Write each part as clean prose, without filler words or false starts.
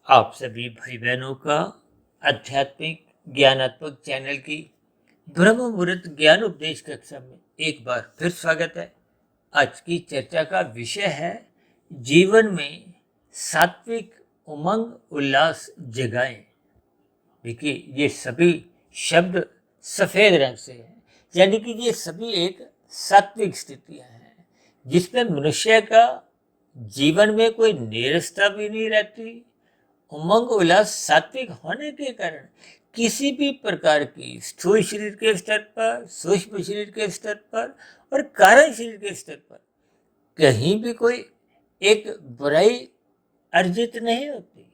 आप सभी भाई बहनों का आध्यात्मिक ज्ञानात्मक चैनल की ब्रह्म मुहूर्त ज्ञान उपदेश कक्षा में एक बार फिर स्वागत है। आज की चर्चा का विषय है जीवन में सात्विक उमंग उल्लास जगाएं। देखिए, ये सभी शब्द सफेद रंग से हैं, यानी कि ये सभी एक सात्विक स्थितियां हैं जिसमें मनुष्य का जीवन में कोई नीरसता भी नहीं रहती। उमंग उल्लास सात्विक होने के कारण किसी भी प्रकार की स्थूल शरीर के स्तर पर, सूक्ष्म शरीर के स्तर पर और कारण शरीर के स्तर पर कहीं भी कोई एक बुराई अर्जित नहीं होती।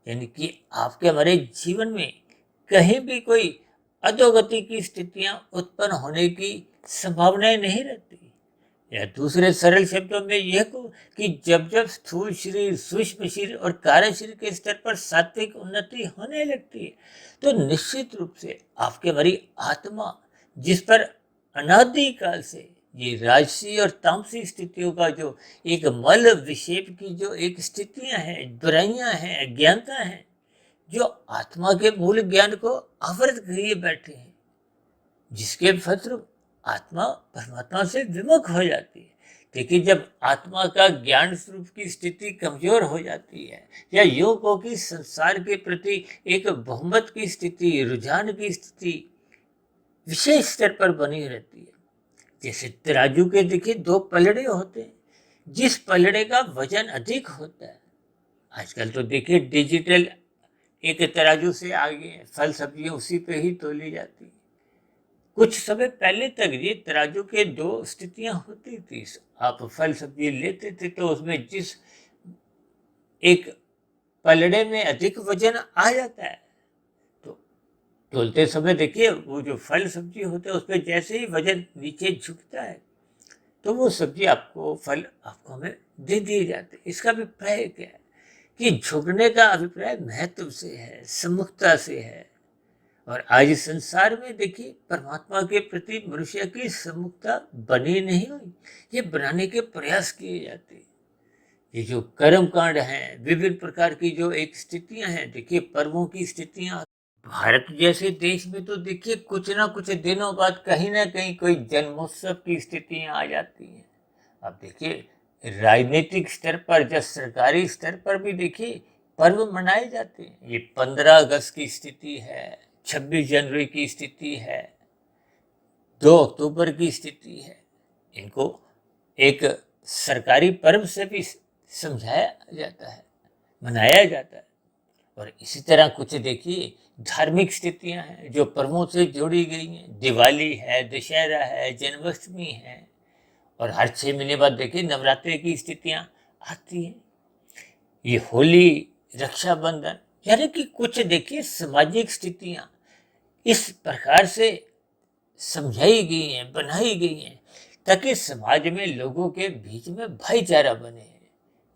यानी कि आपके हमारे जीवन में कहीं भी कोई अधोगति की स्थितियां उत्पन्न होने की संभावनाएं नहीं रहती। या दूसरे सरल शब्दों में यह कहूं कि जब जब स्थूल शरीर, सूक्ष्म शरीर और कार्य शरीर के स्तर पर सात्विक उन्नति होने लगती है तो निश्चित रूप से आपके हमारी आत्मा, जिस पर अनादिकाल से ये राजसी और तामसी स्थितियों का जो एक मल विक्षेप की जो एक स्थितियां हैं, बुराइयां हैं, अज्ञानता है, जो आत्मा के मूल ज्ञान को आवृत किए बैठे हैं, जिसके फलस्वरूप आत्मा परमात्मा से विमुख हो जाती है। देखिए, जब आत्मा का ज्ञान स्वरूप की स्थिति कमजोर हो जाती है या यूं को कि संसार के प्रति एक बहुमत की स्थिति, रुझान की स्थिति विशेष स्तर पर बनी रहती है। जैसे तराजू के देखिए दो पलड़े होते हैं, जिस पलड़े का वजन अधिक होता है, आजकल तो देखिए डिजिटल एक तराजू से आगे है, फल सब्जियां उसी पे ही तोली जाती है। कुछ समय पहले तक ये तराजू के दो स्थितियां होती थी। आप फल सब्जी लेते थे तो उसमें जिस एक पलड़े में अधिक वजन आ जाता है तो तोलते समय देखिए वो जो फल सब्जी होते हैं उसमें जैसे ही वजन नीचे झुकता है तो वो सब्जी आपको, फल आपको हमें दे दिए जाते हैं। इसका अभिप्राय क्या है कि झुकने का अभिप्राय महत्व से है, सम्मुखता से है। और आज इस संसार में देखिए परमात्मा के प्रति मनुष्य की सम्मुखता बनी नहीं हुई, ये बनाने के प्रयास किए जाते हैं। ये जो कर्म कांड हैं, विभिन्न प्रकार की जो एक स्थितियां हैं, देखिए पर्वों की स्थितियां, भारत जैसे देश में तो देखिए कुछ ना कुछ दिनों बाद कहीं ना कहीं कोई जन्मोत्सव की स्थितियां आ जाती हैं। अब देखिए राजनीतिक स्तर पर, जब सरकारी स्तर पर भी देखिए पर्व मनाए जाते हैं। ये 15 अगस्त की स्थिति है, 26 जनवरी की स्थिति है, 2 अक्टूबर की स्थिति है। इनको एक सरकारी पर्व से भी समझाया जाता है, मनाया जाता है। और इसी तरह कुछ देखिए धार्मिक स्थितियां हैं जो पर्वों से जोड़ी गई हैं। दिवाली है, दशहरा है, जन्माष्टमी है, और हर 6 महीने बाद देखिए नवरात्रि की स्थितियां आती हैं। ये होली, रक्षाबंधन, यानी कि कुछ देखिए सामाजिक स्थितियां इस प्रकार से समझाई गई हैं, बनाई गई हैं ताकि समाज में लोगों के बीच में भाईचारा बने।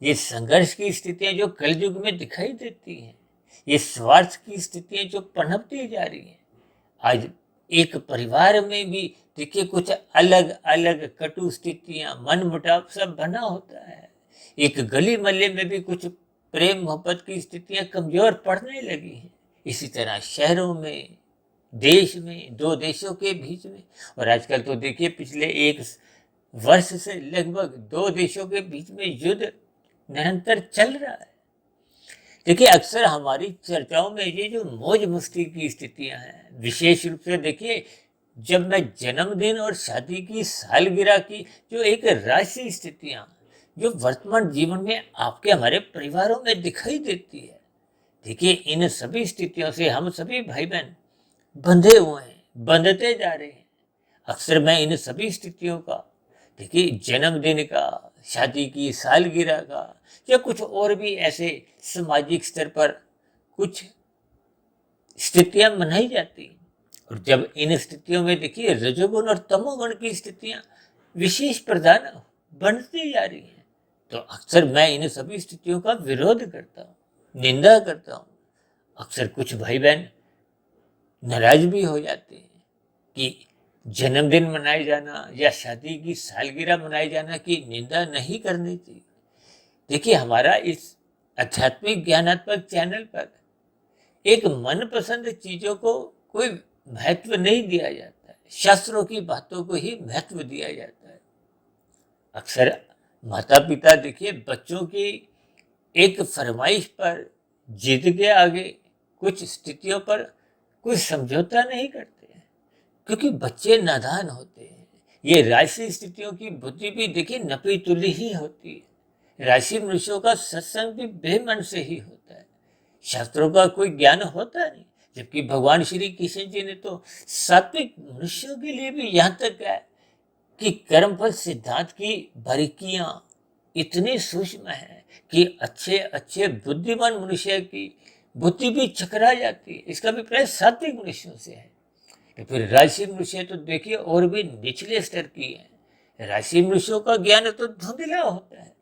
ये संघर्ष की स्थितियां जो कलयुग में दिखाई देती हैं, ये स्वार्थ की स्थितियां जो पनपती जा रही हैं, आज एक परिवार में भी देखिए कुछ अलग अलग कटु स्थितियां, मन मुटाव सब बना होता है। एक गली मोहल्ले में भी कुछ प्रेम मोहब्बत की स्थितियां कमजोर पड़ने लगी हैं। इसी तरह शहरों में, देश में, दो देशों के बीच में, और आजकल तो देखिए पिछले एक वर्ष से लगभग दो देशों के बीच में युद्ध निरंतर चल रहा है। देखिए अक्सर हमारी चर्चाओं में ये जो मौज मस्ती की स्थितियां हैं, विशेष रूप से देखिए जब मैं जन्मदिन और शादी की सालगिरह की जो एक राशि स्थितियां जो वर्तमान जीवन में आपके हमारे परिवारों में दिखाई देती है, देखिए इन सभी स्थितियों से हम सभी भाई बहन बंधे हुए हैं, बंधते जा रहे हैं। अक्सर मैं इन सभी स्थितियों का, देखिए जन्मदिन का, शादी की सालगिरह का, या कुछ और भी ऐसे सामाजिक स्तर पर कुछ स्थितियां मनाई जाती हैं। और जब इन स्थितियों में देखिए रजोगुण और तमोगुण की स्थितियां विशेष प्रधान बनती जा रही हैं तो अक्सर मैं इन सभी स्थितियों का विरोध करता हूँ, निंदा करता हूँ। अक्सर कुछ भाई बहन नाराज भी हो जाते हैं कि जन्मदिन मनाए जाना या शादी की सालगिरह मनाए जाना की निंदा नहीं करनी चाहिए। देखिए हमारा इस आध्यात्मिक ज्ञानात्मक चैनल पर एक मनपसंद चीजों को कोई महत्व नहीं दिया जाता है, शास्त्रों की बातों को ही महत्व दिया जाता है। अक्सर माता पिता देखिए बच्चों की एक फरमाइश पर जिद के आगे कुछ स्थितियों पर कोई समझौता नहीं करते हैं, क्योंकि बच्चे नादान होते हैं। ये राशि स्थितियों की बुद्धि भी देखिए नपी तुली ही होती है। राशि मनुष्यों का सत्संग भी बेमन से ही होता है, शास्त्रों का कोई ज्ञान होता नहीं। जबकि भगवान श्री कृष्ण जी ने तो सात्विक मनुष्यों के लिए भी यहाँ तक कहा है कि कर्मफल सिद्धांत की बारीकियां इतनी सूक्ष्म है कि अच्छे अच्छे बुद्धिमान मनुष्य की बुद्धि भी चकरा जाती है। इसका अभिप्राय सात्विक मनुष्यों से है। तो फिर राशि मनुष्य तो देखिए और भी निचले स्तर की है। राशि मनुष्यों का ज्ञान तो धुंधला होता है।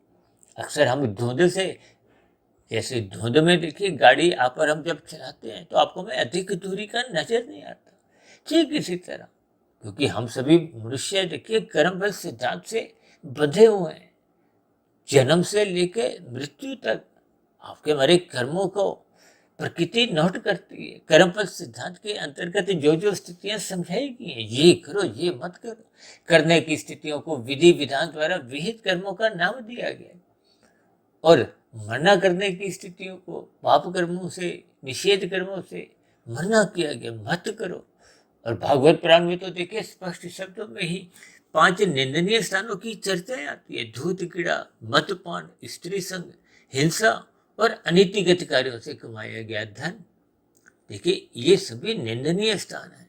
अक्सर हम धुंध से, जैसे धुंध में देखिए गाड़ी आप पर हम जब चलाते हैं तो आपको में अधिक दूरी का नजर नहीं आता, ठीक इसी तरह क्योंकि हम सभी मनुष्य देखिए कर्म सिद्धांत से बंधे हुए हैं। जन्म से लेकर मृत्यु तक आपके हमारे कर्मों को प्रकृति नोट करती है। कर्मफल सिद्धांत के अंतर्गत जो जो स्थितियां समझाई गई हैं, ये करो ये मत करो, करने की स्थितियों को विधि विधान द्वारा विहित कर्मों का नाम दिया गया और मना करने की स्थितियों को पाप कर्मों से, निषेध कर्मों से मना किया गया, मत करो। और भागवत पुराण में तो देखिए स्पष्ट शब्दों में ही 5 निंदनीय स्थानों की चर्चाएं आती है। धूत कीड़ा, मदपान, स्त्री संग, हिंसा और अनीतिगत कार्यों से कमाया गया धन। देखिए ये सभी निंदनीय स्थान है।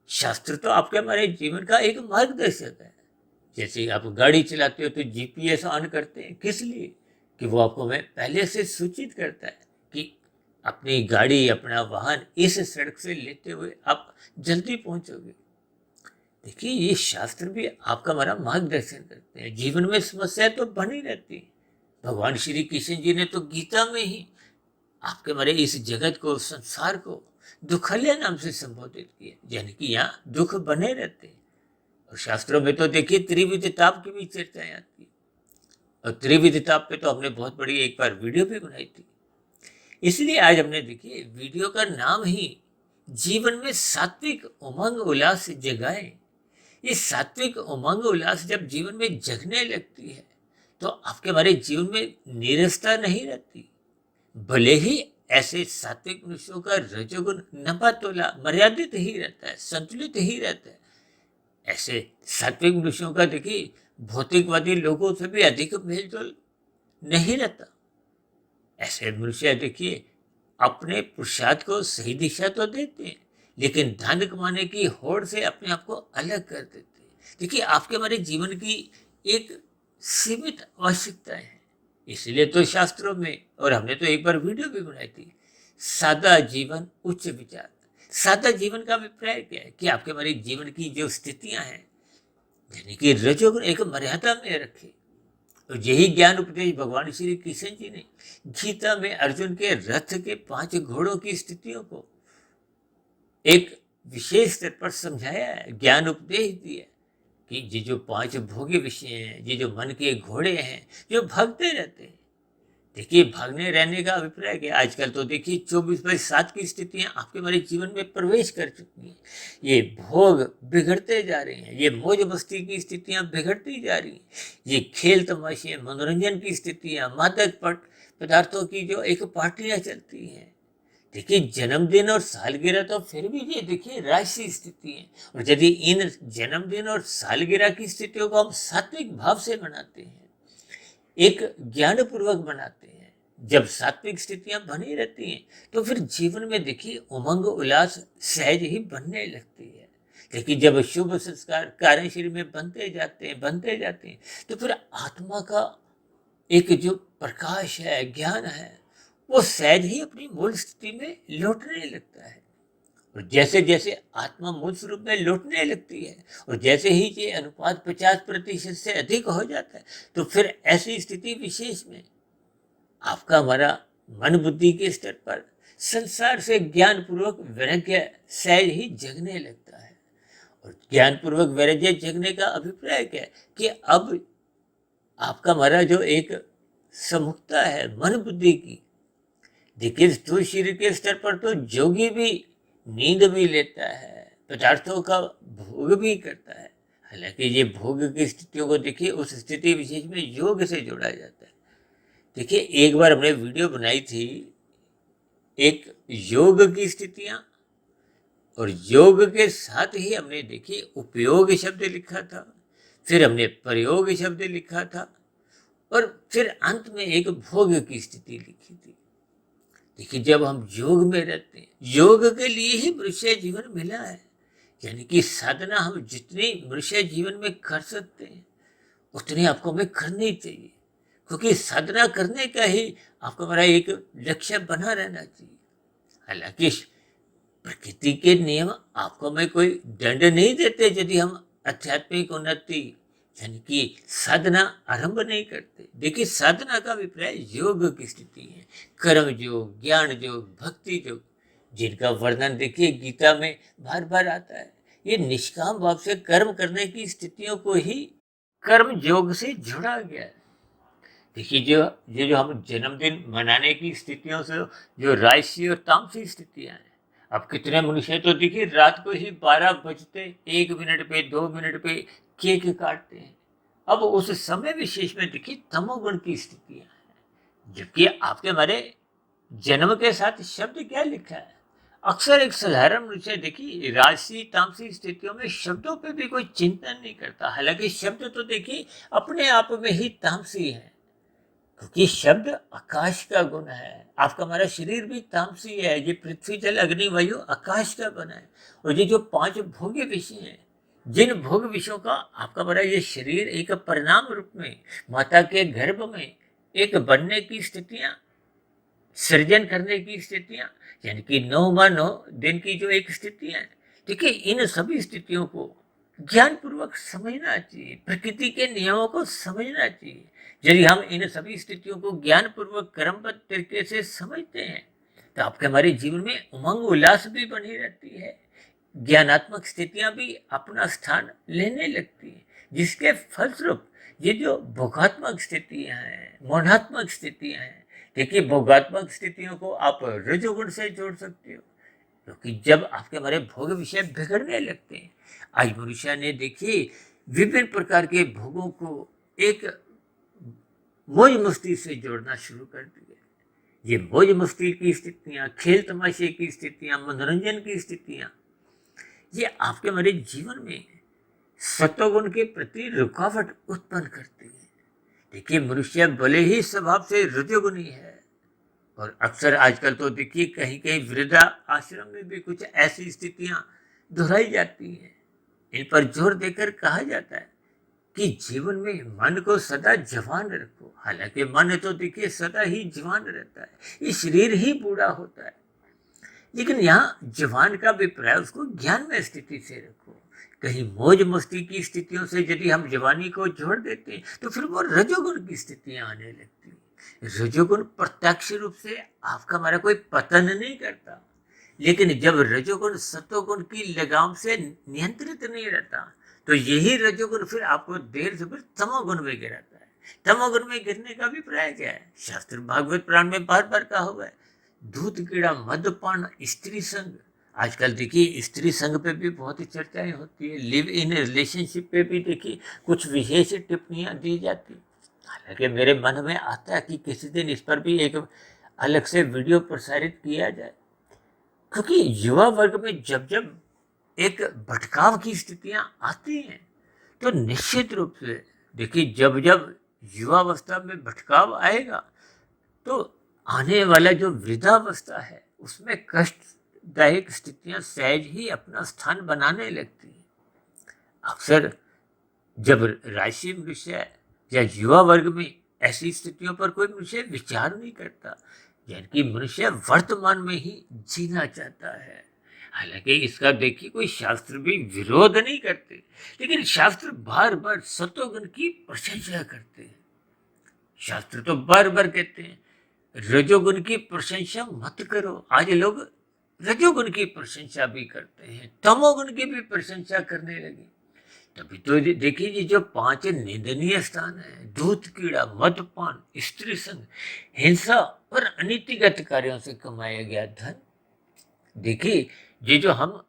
शास्त्र तो आपके हमारे जीवन का एक मार्गदर्शक है। जैसे आप गाड़ी चलाते हो तो जीपीएस ऑन करते हैं, किस लिए? कि वो आपको मैं पहले से सूचित करता है कि अपनी गाड़ी, अपना वाहन इस सड़क से लेते हुए आप जल्दी पहुंचोगे। देखिए ये शास्त्र भी आपका हमारा मार्गदर्शन करते हैं। जीवन में समस्या तो बनी रहती है। भगवान श्री कृष्ण जी ने तो गीता में ही आपके हमारे इस जगत को, संसार को दुखल्य नाम से संबोधित किया, यानी कि यहाँ दुख बने रहते हैं। और शास्त्रों में तो देखिए त्रिविध ताप की भी चर्चाएं आती है। और त्रिविध ताप पे तो हमने बहुत बड़ी एक बार वीडियो भी बनाई थी। इसलिए आज हमने देखिए वीडियो का नाम ही जीवन में सात्विक उमंग उल्लास जगाए। ये सात्विक उमंग उल्लास जब जीवन में जगने लगती है तो आपके हमारे जीवन में नीरसता नहीं रहती। भले ही ऐसे सात्विक मनुष्यों का रजोगुण नपा तोला मर्यादित ही रहता है, संतुलित ही रहता है। ऐसे सात्विक मनुष्यों का देखिए भौतिकवादी लोगों से भी अधिक मेलजोल नहीं रहता। ऐसे मनुष्य देखिए अपने पुरुषार्थ को सही दिशा तो देते हैं, लेकिन धन कमाने की होड़ से अपने आप को अलग कर देते हैं। देखिए आपके हमारे जीवन की एक सीमित आवश्यकता है। इसलिए तो शास्त्रों में, और हमने तो एक बार वीडियो भी बनाई थी, सादा जीवन उच्च विचार। सादा जीवन का अभिप्राय क्या है कि आपके हमारे जीवन की जो स्थितियां हैं, यानी कि रजोगुण एक मर्यादा में रखे। तो यही ज्ञान उपदेश भगवान श्री कृष्ण जी ने गीता में अर्जुन के रथ के 5 घोड़ों की स्थितियों को एक विशेष स्तर पर समझाया है, ज्ञान उपदेश दिया कि ये जो 5 भोग्य विषय हैं, ये जो मन के घोड़े हैं, जो भागते रहते हैं। देखिए भागने रहने का अभिप्राय क्या? आजकल तो देखिए 24/7 की स्थितियां आपके हमारे जीवन में प्रवेश कर चुकी हैं। ये भोग बिगड़ते जा रहे हैं, ये मौज मस्ती की स्थितियां बिगड़ती जा रही हैं, ये खेल तमाशे, मनोरंजन की स्थितियां, मादक पदार्थों की जो एक पार्टियां चलती हैं। देखिए जन्मदिन और सालगिरह तो फिर भी ये देखिए राशि स्थिति है। और यदि इन जन्मदिन और सालगिरह की स्थितियों को हम सात्विक भाव से मनाते हैं, एक ज्ञान पूर्वक बनाते हैं, जब सात्विक स्थितियां बनी रहती हैं तो फिर जीवन में देखिए उमंग उल्लास सहज ही बनने लगती है। लेकिन जब शुभ संस्कार कार्यशील में बनते जाते हैं तो फिर आत्मा का एक जो प्रकाश है, ज्ञान है, वो सहज ही अपनी मूल स्थिति में लौटने लगता है। और जैसे जैसे आत्मा मूल स्वरूप में लौटने लगती है और जैसे ही ये अनुपात 50% से अधिक हो जाता है तो फिर ऐसी स्थिति विशेष में आपका हमारा मन बुद्धि के स्तर पर संसार से ज्ञान पूर्वक वैराग्य सहज ही जगने लगता है। और ज्ञान पूर्वक वैराग्य जगने का अभिप्राय क्या है कि अब आपका हमारा जो एक समुखता है मन बुद्धि की, देखिए स्थूल शरीर के स्तर पर तो योगी भी नींद भी लेता है, पदार्थों का भोग भी करता है। हालांकि ये भोग की स्थितियों को देखिए उस स्थिति विशेष में योग से जोड़ा जाता है। देखिए एक बार हमने वीडियो बनाई थी, एक योग की स्थितियां, और योग के साथ ही हमने देखिए उपयोग शब्द लिखा था, फिर हमने प्रयोग शब्द लिखा था, और फिर अंत में एक भोग की स्थिति लिखी थी। देखिए जब हम योग में रहते हैं, योग के लिए ही मनुष्य जीवन मिला है, यानी कि साधना हम जितनी मनुष्य जीवन में कर सकते हैं उतनी आपको हमें करनी चाहिए, क्योंकि साधना करने का ही आपका हमारा एक लक्ष्य बना रहना चाहिए। हालांकि प्रकृति के नियम आपको हमें कोई दंड नहीं देते यदि हम आध्यात्मिक उन्नति यानी कि साधना आरंभ नहीं करते। देखिए साधना का अभिप्राय योग की स्थिति है, कर्म योग, ज्ञान योग, भक्ति योग, जिनका वर्णन देखिए गीता में बार बार आता है। ये निष्काम भाव से कर्म करने की स्थितियों को ही कर्म योग से जोड़ा गया है। देखिए जो हम जन्मदिन मनाने की स्थितियों से जो राजसी और तामसी स्थितियां हैं, अब कितने मनुष्य तो देखिए रात को ही 12 बजते 1 मिनट पे 2 मिनट पे केक काटते हैं। अब उस समय विशेष में देखिए तमोगुण की स्थितियां हैं, जबकि आपके हमारे जन्म के साथ शब्द क्या लिखा है। अक्सर एक साधारण मनुष्य देखिए राजसी तामसी स्थितियों में शब्दों पे भी कोई चिंतन नहीं करता। हालांकि शब्द तो देखिए अपने आप में ही तामसी है, क्योंकि शब्द आकाश का गुण है। आपका हमारा शरीर भी तामसी है, ये पृथ्वी जल अग्नि वायु आकाश का बना है। और ये जो 5 भोग्य विषय हैं, जिन भोग विषयों का आपका हमारा ये शरीर एक परिणाम रूप में माता के गर्भ में एक बनने की स्थितियां, सृजन करने की स्थितियां, यानी कि 9 दिन की जो एक स्थितियां है, देखिए इन सभी स्थितियों को ज्ञान पूर्वक समझना चाहिए, प्रकृति के नियमों को समझना चाहिए। यदि हम इन सभी स्थितियों को ज्ञान पूर्वक क्रमबद्ध तरीके से समझते हैं तो आपके हमारे जीवन में उमंग उल्लास भी बनी रहती है, ज्ञानात्मक स्थितियां भी अपना स्थान लेने लगती हैं, जिसके फलस्वरूप ये जो भोगात्मक स्थितियां हैं, मोहात्मक स्थितियां हैं, देखिए भोगात्मक स्थितियों को आप रजोगुण से जोड़ सकते हो, क्योंकि जब आपके हमारे भोग विषय बिगड़ने लगते हैं। आज मनुष्य ने देखिए विभिन्न प्रकार के भोगों को एक मौज मस्ती से जोड़ना शुरू कर दिया। ये मौज मस्ती की स्थितियां, खेल तमाशे की स्थितियां, मनोरंजन की स्थितियां, ये आपके हमारे जीवन में सत्वगुण के प्रति रुकावट उत्पन्न करती है। देखिए मनुष्य भले ही स्वभाव से रजोगुणी है, और अक्सर आजकल तो देखिए कहीं कहीं वृद्धा आश्रम में भी कुछ ऐसी स्थितियां दोहराई जाती हैं। इन पर जोर देकर कहा जाता है कि जीवन में मन को सदा जवान रखो। हालांकि मन तो देखिए सदा ही जवान रहता है, ये शरीर ही बूढ़ा होता है, लेकिन यहाँ जवान का अभिप्राय उसको ज्ञान में स्थिति से रखो। कहीं मौज मस्ती की स्थितियों से यदि हम जवानी को जोड़ देते हैं तो फिर वो रजोगुण की स्थितियां आने लगती हैं। रजोगुण प्रत्यक्ष रूप से आपका हमारा कोई पतन नहीं करता, लेकिन जब रजोगुण सत्वगुण की लगाम से नियंत्रित नहीं रहता तो यही रजोगुण फिर आपको देर से फिर तमोगुण में गिराता है। तमोगुण में गिरने का अभिप्राय क्या है? शास्त्र भागवत पुराण में बार बार कहा हुआ है, दूध कीड़ा, मद्यपान, स्त्री संग। आजकल देखिए स्त्री संग पे भी बहुत ही चर्चाएं होती है, लिव इन रिलेशनशिप पे भी देखिए कुछ विशेष टिप्पणियां दी जाती। हालांकि मेरे मन में आता है कि किसी दिन इस पर भी एक अलग से वीडियो प्रसारित किया जाए, क्योंकि युवा वर्ग में जब जब एक भटकाव की स्थितियां आती हैं तो निश्चित रूप से देखिए जब जब युवावस्था में भटकाव आएगा तो आने वाला जो वृद्धावस्था है उसमें कष्टदायक स्थितियां सहज ही अपना स्थान बनाने लगती हैं। अक्सर जब राशि मनुष्य या युवा वर्ग में ऐसी स्थितियों पर कोई मनुष्य विचार नहीं करता, यानी कि मनुष्य वर्तमान में ही जीना चाहता है। हालांकि इसका देखिए कोई शास्त्र भी विरोध नहीं करते, लेकिन शास्त्र बार बार सत्वगुण की प्रशंसा करते हैं। शास्त्र तो बार बार कहते हैं रजोगुण की प्रशंसा मत करो। आज लोग रजोगुण की प्रशंसा भी करते हैं, तमोगुण की भी प्रशंसा करने लगे। तभी तो देखिए ये जो 5 निंदनीय स्थान है, दूध कीड़ा, मदपान, स्त्री संग, हिंसा और अनीतिगत कार्यों से कमाया गया धन। देखिए ये जो हम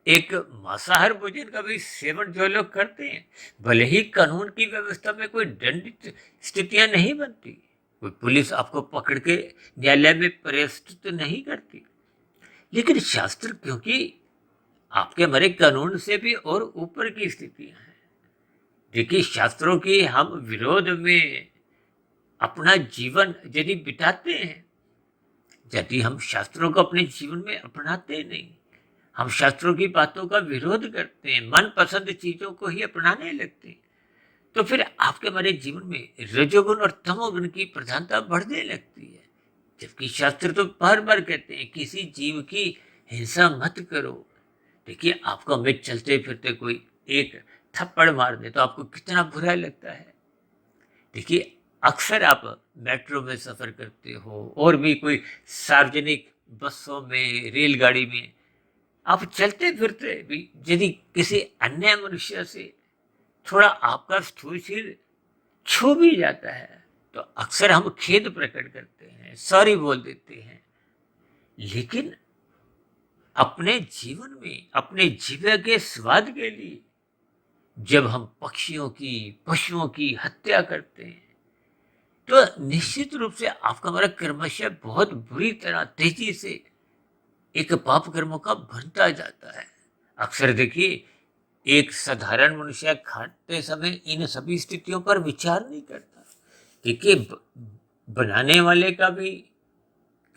एक मांसाहार भोजन का भी सेवन जो लोग करते हैं, भले ही कानून की व्यवस्था में कोई दंडित स्थितियां नहीं बनती, कोई पुलिस आपको पकड़ के न्यायालय में प्रस्तुत नहीं करती, लेकिन शास्त्र क्योंकि आपके हमारे कानून से भी और ऊपर की स्थितियां हैं। देखिए शास्त्रों की हम विरोध में अपना जीवन यदि बिताते हैं, यदि हम शास्त्रों को अपने जीवन में अपनाते नहीं, हम शास्त्रों की बातों का विरोध करते हैं, मनपसंद चीजों को ही अपनाने लगते हैं, तो फिर आपके हमारे जीवन में रजोगुण और तमोगुण की प्रधानता बढ़ने लगती है। जबकि शास्त्र तो बार बार कहते हैं किसी जीव की हिंसा मत करो। देखिए आपको हमें चलते फिरते कोई एक थप्पड़ मार दे तो आपको कितना बुरा लगता है। देखिए अक्सर आप मेट्रो में सफर करते हो और भी कोई सार्वजनिक बसों में, रेलगाड़ी में आप चलते फिरते भी यदि किसी अन्य मनुष्य से थोड़ा आपका स्थूल शरीर छू भी जाता है तो अक्सर हम खेद प्रकट करते हैं, सॉरी बोल देते हैं। लेकिन अपने जीवन में अपने जीवन के स्वाद के लिए जब हम पक्षियों की, पशुओं की हत्या करते हैं तो निश्चित रूप से आपका हमारा कर्मशय बहुत बुरी तरह तेजी से एक पाप कर्मों का बनता जाता है। अक्सर देखिए एक साधारण मनुष्य खाते समय इन सभी स्थितियों पर विचार नहीं करता। देखिए बनाने वाले का भी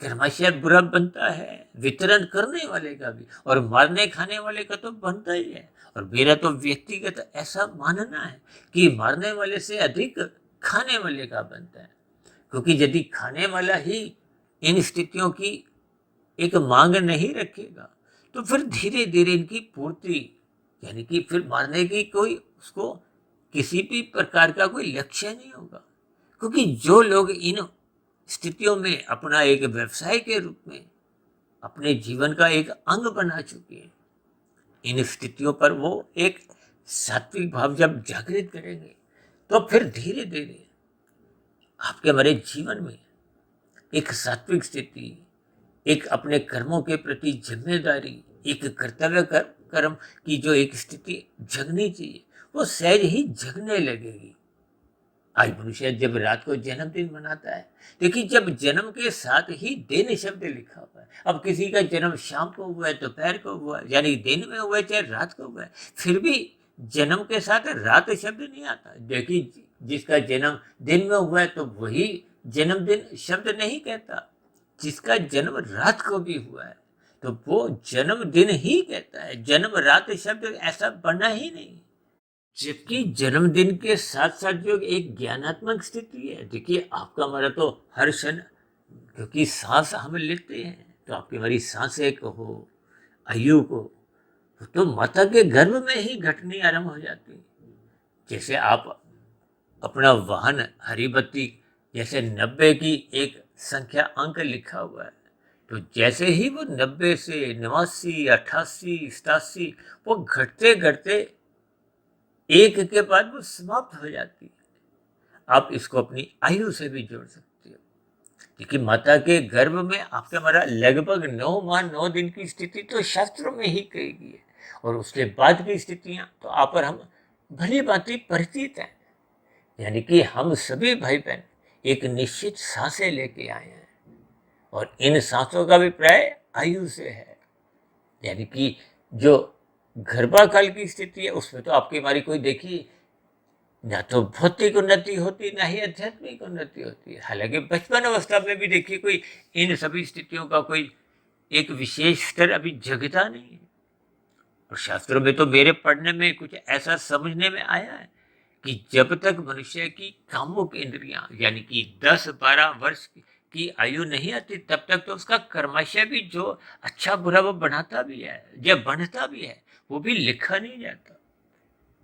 कर्मशय बुरा बनता है, वितरण करने वाले का भी, और मारने खाने वाले का तो बनता ही है। और मेरा तो व्यक्तिगत ऐसा मानना है कि मारने वाले से अधिक खाने वाले का बनता है, क्योंकि यदि खाने वाला ही इन स्थितियों की एक मांग नहीं रखेगा तो फिर धीरे धीरे इनकी पूर्ति, यानी कि फिर मारने की कोई उसको किसी भी प्रकार का कोई लक्ष्य नहीं होगा। क्योंकि जो लोग इन स्थितियों में अपना एक व्यवसाय के रूप में अपने जीवन का एक अंग बना चुके हैं, इन स्थितियों पर वो एक सात्विक भाव जब जागृत करेंगे तो फिर धीरे धीरे आपके हमारे जीवन में एक सात्विक स्थिति, एक अपने कर्मों के प्रति जिम्मेदारी, एक कर्तव्य कर्म की जो एक स्थिति जगनी चाहिए वो सहज ही जगने लगेगी। आज मनुष्य जब रात को जन्मदिन मनाता है, देखिए जब जन्म के साथ ही दिन शब्द लिखा हुआ है। अब किसी का जन्म शाम को हुआ है, दोपहर को हुआ है, यानी दिन में हुआ है चाहे रात को हुआ है, फिर भी जन्म के साथ रात शब्द नहीं आता। देखिए जिसका जन्म दिन में हुआ है तो वही जन्मदिन शब्द नहीं कहता, जिसका जन्म रात को भी हुआ है तो वो जन्मदिन ही कहता है, जन्म रात शब्द ऐसा बना ही नहीं। जबकि जन्मदिन के साथ साथ जो एक ज्ञानात्मक स्थिति है, देखिए आपका हमारा तो हर क्षण, क्योंकि सांस हम लेते हैं तो आपकी हमारी सांसें कहो, आयु को तो माता के गर्भ में ही घटनी आरंभ हो जाती है। जैसे आप अपना वाहन हरी बत्ती, जैसे 90 की एक संख्या अंक लिखा हुआ है, तो जैसे ही वो 90 से 89, 88, 87 वो घटते घटते एक के बाद वो समाप्त हो जाती है। आप इसको अपनी आयु से भी जोड़ सकते हो, क्योंकि माता के गर्भ में आपके हमारा लगभग 9 माह 9 दिन की स्थिति तो शास्त्रों में ही कही गई है, और उसके बाद की स्थितियां तो आप और हम भली भांति परिचित हैं। यानी कि हम सभी भाई बहन एक निश्चित सांसें लेके आए हैं, और इन सांसों का भी प्राय आयु से है। यानी कि जो गर्भाकाल की स्थिति है उसमें तो आपकी हमारी कोई देखी ना तो भौतिक उन्नति होती ना ही आध्यात्मिक उन्नति होती है। हालांकि बचपन अवस्था में भी देखिए कोई इन सभी स्थितियों का कोई एक विशेष स्तर अभी जगता नहीं है। और शास्त्रों में तो मेरे पढ़ने में कुछ ऐसा समझने में आया है कि जब तक मनुष्य की कामुक इंद्रियां यानी कि 10-12 वर्ष की आयु नहीं आती तब तक तो उसका कर्माशय भी जो अच्छा बुरा वो बनाता भी है, जब बनता भी है वो भी लिखा नहीं जाता।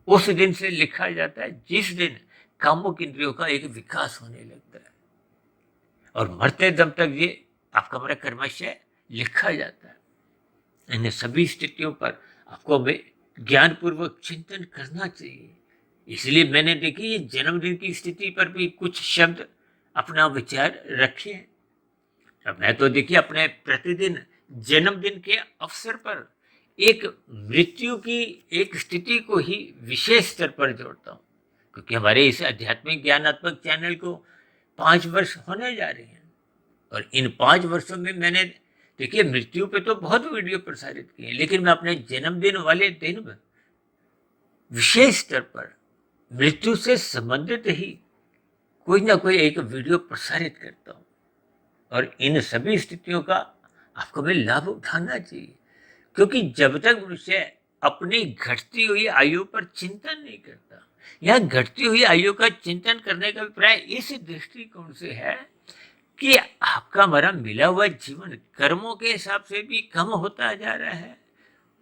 उस दिन से लिखा जाता है जिस दिन कामुक इंद्रियों का एक विकास होने लगता है, और मरते दम तक ये आपका कर्माशय लिखा जाता है। इन सभी स्थितियों पर आपको हमें ज्ञानपूर्वक चिंतन करना चाहिए। इसलिए मैंने देखी ये जन्मदिन की स्थिति पर भी कुछ शब्द अपना विचार रखे हैं। अब मैं तो देखिए अपने प्रतिदिन जन्मदिन के अवसर पर एक मृत्यु की एक स्थिति को ही विशेष स्तर पर जोड़ता हूँ, क्योंकि हमारे इस आध्यात्मिक ज्ञानात्मक चैनल को 5 वर्ष होने जा रहे हैं। और इन 5 वर्षों में मैंने देखिए मृत्यु पे तो बहुत वीडियो प्रसारित किए हैं, लेकिन मैं अपने जन्मदिन वाले दिन में विशेष स्तर पर मृत्यु से संबंधित ही कोई ना कोई एक वीडियो प्रसारित करता हूँ। और इन सभी स्थितियों का आपको भी लाभ उठाना चाहिए, क्योंकि जब तक मनुष्य अपनी घटती हुई आयु पर चिंतन नहीं करता, या घटती हुई आयु का चिंतन करने का अभिप्राय इस दृष्टिकोण से है कि आपका हमारा मिला हुआ जीवन कर्मों के हिसाब से भी कम होता जा रहा है,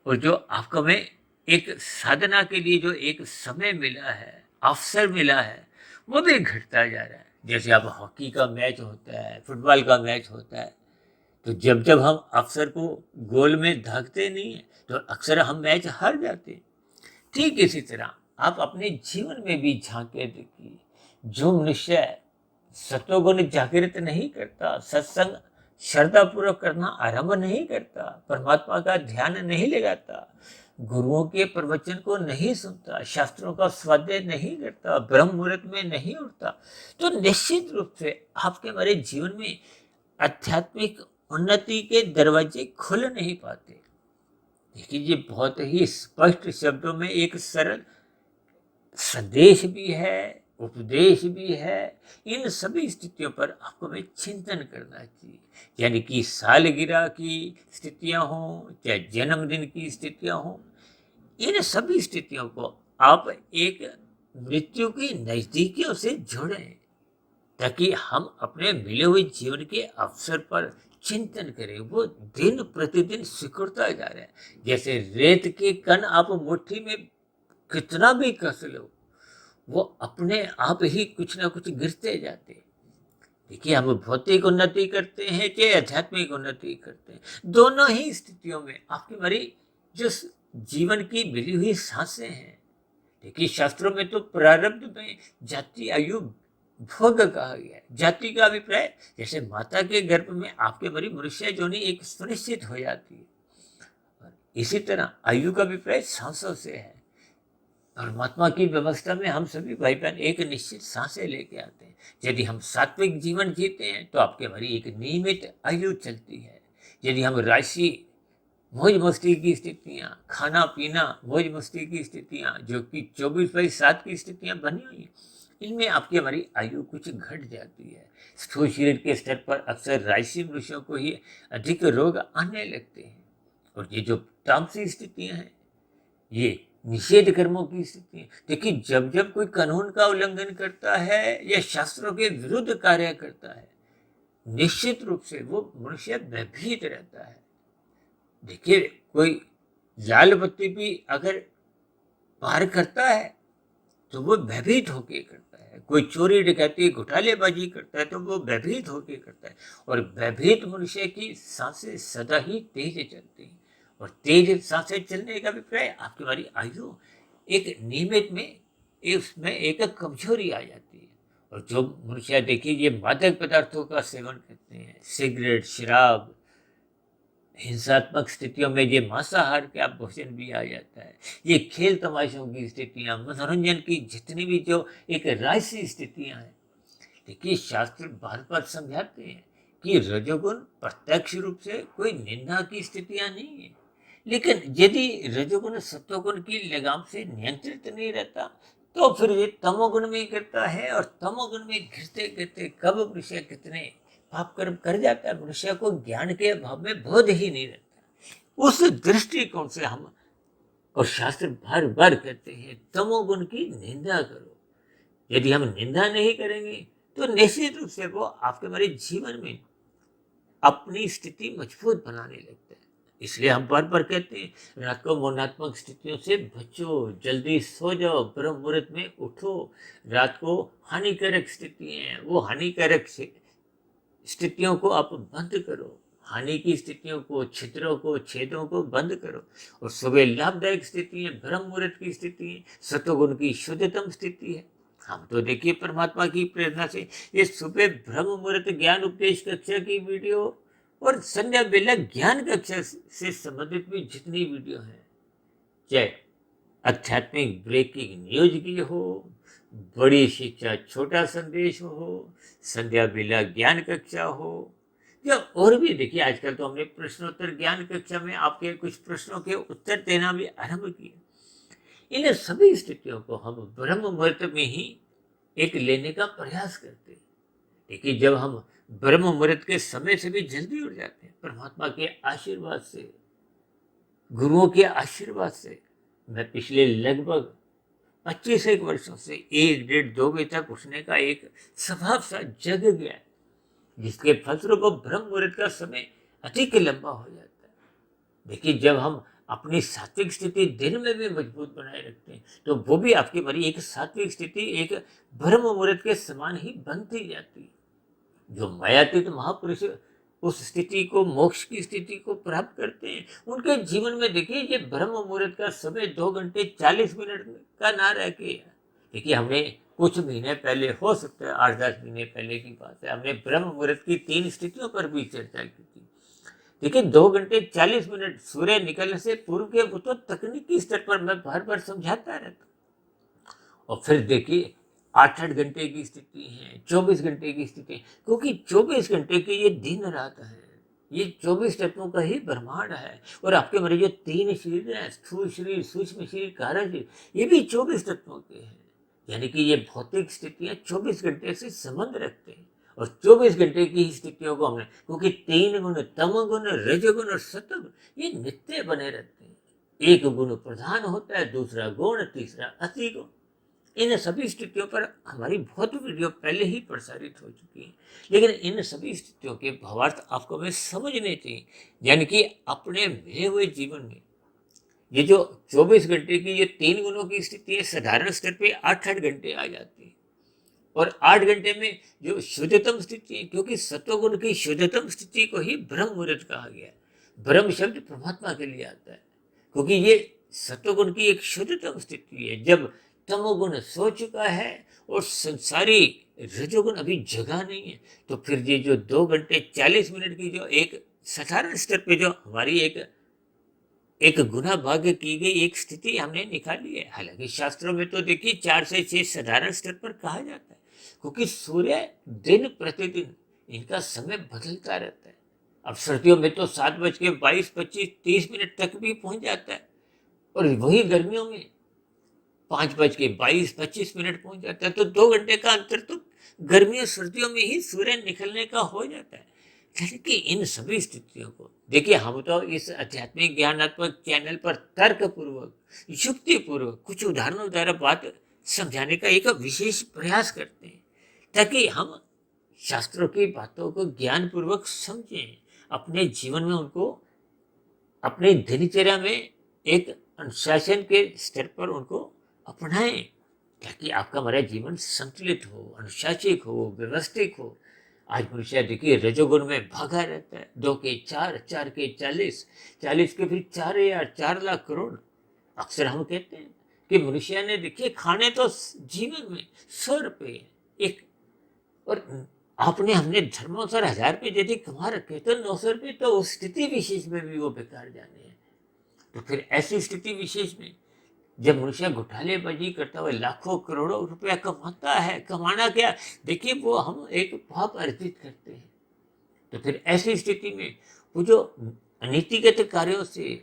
और जो आपको में एक साधना के लिए जो एक समय मिला है, अवसर मिला है, वो भी घटता जा रहा है। जैसे अब हॉकी का मैच होता है, फुटबॉल का मैच होता है, तो जब जब हम अवसर को गोल में दागते नहीं है तो अक्सर हम मैच हार जाते हैं। ठीक इसी तरह आप अपने जीवन में भी झांके देखिए, जो मनुष्य सत्वगुण जागृत नहीं करता, सत्संग श्रद्धापूर्वक करना आरंभ नहीं करता, परमात्मा का ध्यान नहीं लगाता, गुरुओं के प्रवचन को नहीं सुनता, शास्त्रों का स्वाध्याय नहीं करता, ब्रह्म मुहूर्त में नहीं उठता, तो निश्चित रूप से आपके हमारे जीवन में आध्यात्मिक उन्नति के दरवाजे खुल नहीं पाते। देखिए ये बहुत ही स्पष्ट शब्दों में एक सरल संदेश भी है, उपदेश भी है। इन सभी स्थितियों पर आपको में चिंतन करना चाहिए, यानी कि सालगिरह की स्थितियां हों चाहे जन्मदिन की स्थितियां हों, इन सभी स्थितियों को आप एक मृत्यु की नजदीकियों से जोड़ें, ताकि हम अपने मिले हुए जीवन के अवसर पर चिंतन करें। वो दिन प्रतिदिन सिकुड़ता जा रहा है, जैसे रेत के कण आप मुट्ठी में कितना भी कस लो, वो अपने आप ही कुछ ना कुछ गिरते जाते। देखिए हम भौतिक उन्नति करते हैं चाहे आध्यात्मिक उन्नति करते हैं, दोनों ही स्थितियों में आपकी हमारी जो जीवन की मिली हुई सांसें हैं, देखिए शास्त्रों में तो प्रारब्ध में जाति आयु भोग कहा गया है। जाति का अभिप्राय जैसे माता के गर्भ में आपके हमारी मनुष्य जोनी एक सुनिश्चित हो जाती है, और इसी तरह आयु का अभिप्राय सांसों से है। परमात्मा की व्यवस्था में हम सभी भाई बहन एक निश्चित सांसें लेके आते हैं। यदि हम सात्विक जीवन जीते हैं तो आपके हमारी एक नियमित आयु चलती है। यदि हम राशि मौज मस्ती की स्थितियाँ, खाना पीना मौज मस्ती की स्थितियाँ, जो कि 24/7 की स्थितियाँ बनी हुई, इनमें आपकी हमारी आयु कुछ घट जाती है। स्थूल शरीर के स्तर पर अक्सर राशि मनुष्यों को ही अधिक रोग आने लगते हैं, और ये जो तामसी स्थितियाँ हैं, ये निषेध कर्मों की स्थिति है। देखिए जब जब कोई कानून का उल्लंघन करता है या शास्त्रों के विरुद्ध कार्य करता है, निश्चित रूप से वो मनुष्य भयभीत रहता है। देखिए कोई लाल बत्ती भी अगर पार करता है तो वो भयभीत होके करता है, कोई चोरी डकैती घोटालेबाजी करता है तो वो भयभीत होके करता है, और भयभीत मनुष्य की सांसें सदा ही तेज चलती हैं, और तेज सांसें चलने का अभिप्राय आपकी हमारी आयु एक नियमित में उसमें एक कमजोरी आ जाती है। और जो मनुष्य देखिए ये मादक पदार्थों का सेवन करते हैं, सिगरेट शराब, हिंसात्मक स्थितियों में ये मांसाहार का भोजन भी आ जाता है, ये खेल तमाशों की स्थितियाँ, मनोरंजन की जितनी भी जो एक राजसी स्थितियाँ हैं, देखिए शास्त्र बार बार समझाते हैं कि रजोगुण प्रत्यक्ष रूप से कोई निंदा की स्थितियाँ नहीं है, लेकिन यदि रजोगुण सत्वगुण की लगाम से नियंत्रित नहीं रहता तो फिर ये तमोगुण में गिरता है, और तमोगुण में गिरते गिरते कब मनुष्य कितने पाप कर्म कर जाता है, मनुष्य को ज्ञान के अभाव में बोध ही नहीं रहता। उस दृष्टिकोण से हम और शास्त्र बार बार कहते हैं तमोगुण की निंदा करो। यदि हम निंदा नहीं करेंगे तो निश्चित रूप से वो आपके हमारे जीवन में अपनी स्थिति मजबूत बनाने लगता है। इसलिए हम बार बार कहते हैं रात को मौनात्मक स्थितियों से बचो, जल्दी सो जाओ, ब्रह्म मुहूर्त में उठो। रात को हानिकारक स्थितियाँ हैं, वो हानिकारक स्थितियों को आप बंद करो, हानि की स्थितियों को, छिद्रों को, छेदों को बंद करो। और सुबह लाभदायक स्थिति है, ब्रह्म मुहूर्त की स्थिति है, सतोगुण की शुद्धतम स्थिति है। हम तो देखिए परमात्मा की प्रेरणा से ये सुबह ब्रह्म मुहूर्त ज्ञान उपदेश कक्षा की वीडियो और संध्या बेला ज्ञान कक्षा से संबंधित भी जितनी वीडियो है, चाहे आध्यात्मिक ब्रेकिंग न्यूज की हो, बड़ी शिक्षा छोटा संदेश हो, संध्या बेला ज्ञान कक्षा हो, या और भी देखिए आजकल तो हमने प्रश्नोत्तर ज्ञान कक्षा में आपके कुछ प्रश्नों के उत्तर देना भी आरंभ किया। इन सभी स्थितियों को हम ब्रह्म मुहूर्त में ही एक लेने का प्रयास करते हैं। देखिए जब हम ब्रह्म मुहूर्त के समय से भी जल्दी उठ जाते हैं, परमात्मा के आशीर्वाद से, गुरुओं के आशीर्वाद से, मैं पिछले लगभग 25 एक वर्षों से 1 1:30 2 बजे तक उठने का एक स्वभाव सा जग गया है, जिसके फलस्वरूप ब्रह्म मुहूर्त का समय अधिक लंबा हो जाता है। देखिए जब हम अपनी सात्विक स्थिति दिन में भी मजबूत बनाए रखते हैं, तो वो भी आपकी बड़ी एक सात्विक स्थिति एक ब्रह्म मुहूर्त के समान ही बनती जाती है। जो मायातीत महापुरुष उस स्थिति को, मोक्ष की स्थिति को प्राप्त करते हैं, उनके जीवन में देखिए ये ब्रह्म मुहूर्त का समय 2 घंटे 40 मिनट का ना रह के, देखिए हमने कुछ महीने पहले, हो सकता है 8 10 महीने पहले की बात है, हमने ब्रह्म मुहूर्त की 3 स्थितियों पर भी चर्चा की थी। देखिए 2 घंटे 40 मिनट सूर्य निकलने से पूर्व के वो तो तकनीकी स्तर पर मैं बार बार समझाता रहता हूँ। और फिर देखिए 8 8 घंटे की स्थिति है, 24 घंटे की स्थिति है, क्योंकि 24 घंटे की ये दिन रात है, ये 24 तत्वों का ही ब्रह्मांड है। और आपके मेरे जो 3 शरीर है, स्थूल शरीर, सूक्ष्म शरीर, कारण शरीर, ये भी 24 तत्वों के हैं। यानी कि ये भौतिक स्थितियां 24 घंटे से संबंध रखते हैं। और 24 घंटे की ही स्थितियों को हमने, क्योंकि 3 गुण, तमोगुण, रजोगुण और सतोगुण, ये नित्य बने रहते हैं। एक गुण प्रधान होता है, दूसरा गुण, तीसरा अति गुण। इन सभी स्थितियों पर हमारी बहुत वीडियो पहले ही प्रसारित हो चुकी है, लेकिन इन सभी स्थितियों के भावार्थ आपको हमें समझने चाहिए। यानी कि अपने मिले हुए जीवन में ये जो 24 घंटे की ये 3 गुणों की स्थिति है, साधारण स्तर पे 8 8 घंटे आ जाती है। और 8 घंटे में जो शुद्धतम स्थिति है, क्योंकि सत्वगुण की शुद्धतम स्थिति को ही ब्रह्म मुहूर्त कहा गया है। ब्रह्म शब्द परमात्मा के लिए आता है, क्योंकि ये सत्वगुण की एक शुद्धतम स्थिति है, जब तमोगुण सो चुका है और संसारी रजोगुण अभी जगा नहीं है। तो फिर ये जो 2 घंटे 40 मिनट की जो एक साधारण स्तर पे जो हमारी एक गुना भाग्य की गई एक स्थिति हमने निकाली है। हालांकि शास्त्रों में तो देखिए 4 से 6 साधारण स्तर पर कहा जाता है, क्योंकि सूर्य दिन प्रतिदिन इनका समय बदलता रहता है। अब सर्दियों में तो 7:22 25 30 मिनट तक भी पहुंच जाता है, और वही गर्मियों में 5:22 25 मिनट पहुंच जाता है। तो 2 घंटे का अंतर तो गर्मियों सर्दियों में ही सूर्य निकलने का हो जाता है। यानी कि इन सभी स्थितियों को देखिए, हम तो इस आध्यात्मिक ज्ञानात्मक चैनल पर तर्क पूर्वक, युक्ति पूर्वक कुछ उदाहरणों द्वारा बात समझाने का एक विशेष प्रयास करते हैं, ताकि हम शास्त्रों की बातों को ज्ञान पूर्वक समझें, अपने जीवन में उनको, अपने दिनचर्या में एक अनुशासन के स्तर पर उनको अपनाएं, ताकि आपका हमारा जीवन संतुलित हो, अनुशासित हो, व्यवस्थित हो। आज मनुष्य देखिए रजोगुण में भागा रहता है, 2 के 4, 4 के 40, 40 के फिर 4,000, 4 लाख करोड़। अक्सर हम कहते हैं कि मनुष्य ने देखिए खाने तो जीवन में 100 रुपये एक, और आपने हमने धर्मानुसार 1,000 रुपये यदि कमा रखे तो 900 रुपये तो उस स्थिति विशेष में भी वो बेकार जाने हैं। तो फिर ऐसी स्थिति विशेष में जब मनुष्य घोटालेबाजी करता हुआ लाखों करोड़ों रुपया कमाता है, कमाना क्या, देखिए वो हम एक पाप अर्जित करते हैं। तो फिर ऐसी स्थिति में वो जो अनीतिगत कार्यों से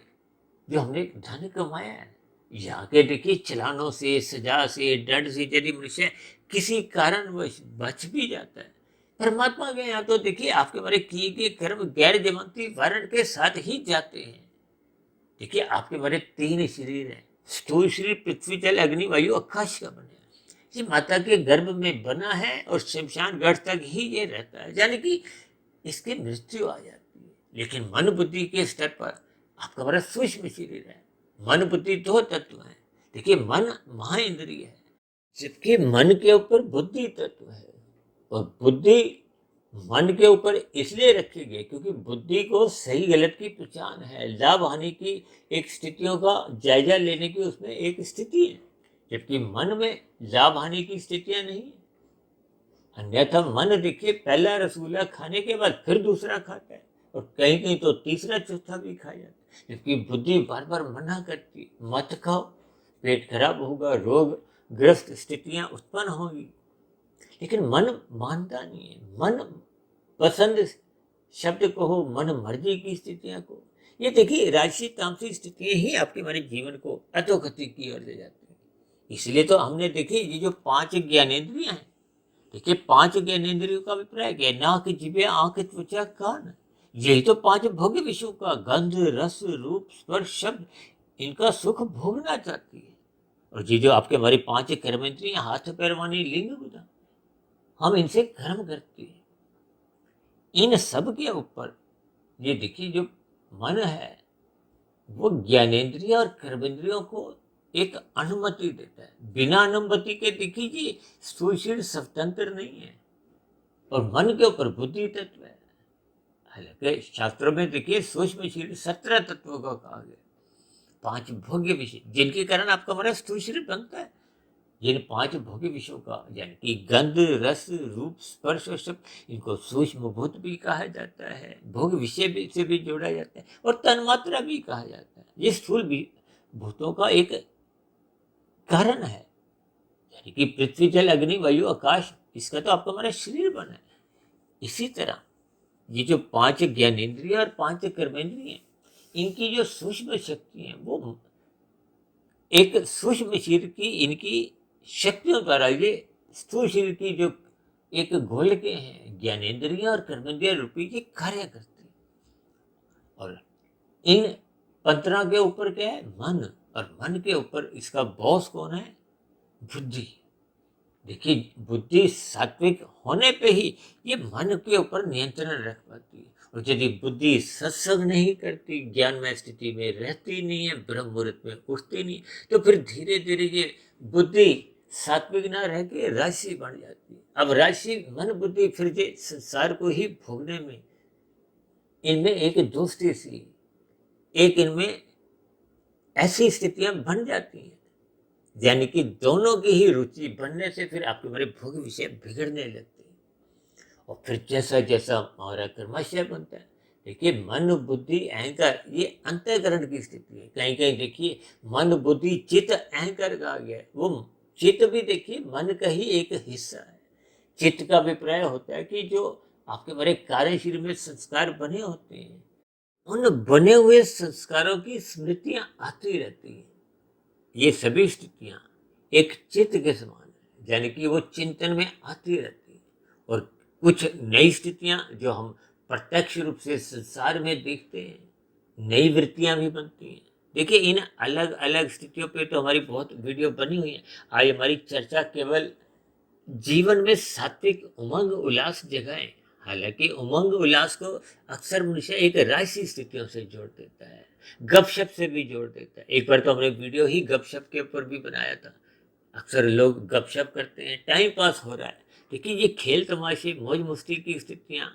जो हमने धन कमाया है, यहाँ के देखिए चलानों से, सजा से, दंड से यदि मनुष्य किसी कारणवश बच भी जाता है, परमात्मा के यहाँ तो देखिए आपके बारे किए गए कर्म गैर जमानती वारंट के साथ ही जाते हैं। देखिए आपके बारे 3 शरीर है, स्थूल शरीर पृथ्वी जल अग्नि वायु आकाश का बना है। ये माता के गर्भ में बना है और शमशान घाट तक ही ये रहता है, यानी कि इसकी मृत्यु आ जाती है। लेकिन मन बुद्धि के स्तर पर आपका बड़ा सूक्ष्म शरीर है। मन बुद्धि 2 तत्व हैं। देखिए मन महाइंद्रिय है, जबकि मन के ऊपर बुद्धि तत्व है, और बुद्धि मन के ऊपर इसलिए रखे गए क्योंकि बुद्धि को सही गलत की पहचान है, लाभ हानि की एक स्थितियों का जायजा लेने की उसमें एक स्थिति है, जबकि मन में लाभ हानि की स्थितियां नहीं है। अन्यथा मन देखिए पहला रसगुल्ला खाने के बाद फिर दूसरा खाता है और कहीं कहीं तो तीसरा चौथा भी खा जाता है, जबकि बुद्धि बार बार मना करती, मत खाओ, पेट खराब होगा, रोग ग्रस्त स्थितियां उत्पन्न होंगी। लेकिन मन मानता नहीं है। मन पसंद शब्द को हो, मन मर्जी की स्थितियां को, ये देखिए राजसी तामसी स्थितियां ही आपके हमारे जीवन को अधोगति की ओर ले जाती है। इसलिए तो हमने देखिए ये जो 5 ज्ञानेंद्रियां हैं, देखिए 5 ज्ञानेंद्रियों का अभिप्राय क्या है? नाक, जिभे, आंख, त्वचा, कान, यही तो 5 भोग्य विषयों का गंध, रस, रूप, स्पर्श, शब्द, इनका सुख भोगना चाहती है। और ये जो आपके हमारी 5 कर्मेंद्रियां, हाथ, पैर, वाणी, लिंग, बुधा, हम इनसे कर्म करते हैं। इन सब के ऊपर ये देखिए जो मन है वो ज्ञानेंद्रिय और कर्मेंद्रियों को एक अनुमति देता है। बिना अनुमति के देखिए जी सुशील स्वतंत्र नहीं है और मन के ऊपर बुद्धि तत्व है। हालांकि शास्त्रों में देखिए सूक्ष्मशील 17 तत्वों का कहा गया, 5 भोग्य विषय जिनके कारण आपका हमारा स्थूल शरीर बनता है। जिन 5 भोग्य विषयों का यानी कि गंध, रस, रूप, स्पर्श और शब्द, इनको सूक्ष्म भूत भी कहा जाता है, भोग विषय भी से भी जोड़ा जाता है और तन्मात्रा भी कहा जाता है। ये स्थूल भी भूतों का एक कारण है, यानी कि पृथ्वी, जल, अग्नि, वायु, आकाश, इसका तो आपका हमारा शरीर बना है। इसी तरह ये जो 5 ज्ञानेंद्रिय और 5 कर्मेंद्रिय, इनकी जो सूक्ष्म शक्ति है वो एक सूक्ष्म शरीर की इनकी शक्तियों द्वारा ये स्थूल शरीर की जो एक घोल के हैं ज्ञानेंद्रिय और कर्मेंद्रिय रूपी ये कार्य करते हैं। और इन 15 के ऊपर क्या है? मन। और मन के ऊपर इसका बॉस कौन है? बुद्धि। देखिए बुद्धि सात्विक होने पे ही ये मन के ऊपर नियंत्रण रख पाती है। और यदि बुद्धि सत्संग नहीं करती, ज्ञानमय स्थिति में रहती नहीं है, ब्रह्म मुहूर्त में उठती नहीं, तो फिर धीरे धीरे ये बुद्धि सात्विक ना रह के राशि बन जाती है। अब राशि मन बुद्धि फिर ये संसार को ही भोगने में इनमें एक दोस्ती सी, एक इनमें ऐसी स्थितियां बन जाती हैं, यानी कि दोनों की ही रुचि बनने से फिर आपके हमारे भोग विषय बिगड़ने लगते हैं। और फिर जैसा जैसा हमारा कर्माशय बनता है, देखिए मन बुद्धि अहंकार ये अंतःकरण की स्थिति है। कहीं कहीं देखिए मन बुद्धि चित्त अहंकार कहा गया है। वो चित्त भी देखिए मन का ही एक हिस्सा है। चित्त का अभिप्राय होता है कि जो आपके हमारे कार्यशील में संस्कार बने होते हैं, उन बने हुए संस्कारों की स्मृतियां आती रहती हैं। ये सभी स्थितियां एक चित्त के समान है, यानी कि वो चिंतन में आती रहती है। और कुछ नई स्थितियां जो हम प्रत्यक्ष रूप से संसार में देखते हैं, नई वृत्तियां भी बनती हैं। देखिए इन अलग अलग स्थितियों पे तो हमारी बहुत वीडियो बनी हुई है। आज हमारी चर्चा केवल जीवन में सात्विक उमंग उल्लास जगाएं। हालांकि उमंग उल्लास को अक्सर मनुष्य एक राशि स्थितियों से जोड़ देता है, गपशप से भी जोड़ देता है। एक बार तो हमने वीडियो ही गपशप के ऊपर भी बनाया था। अक्सर लोग गपशप करते हैं, टाइम पास हो रहा है। देखिए ये खेल तमाशे मौज मस्ती की स्थितियां,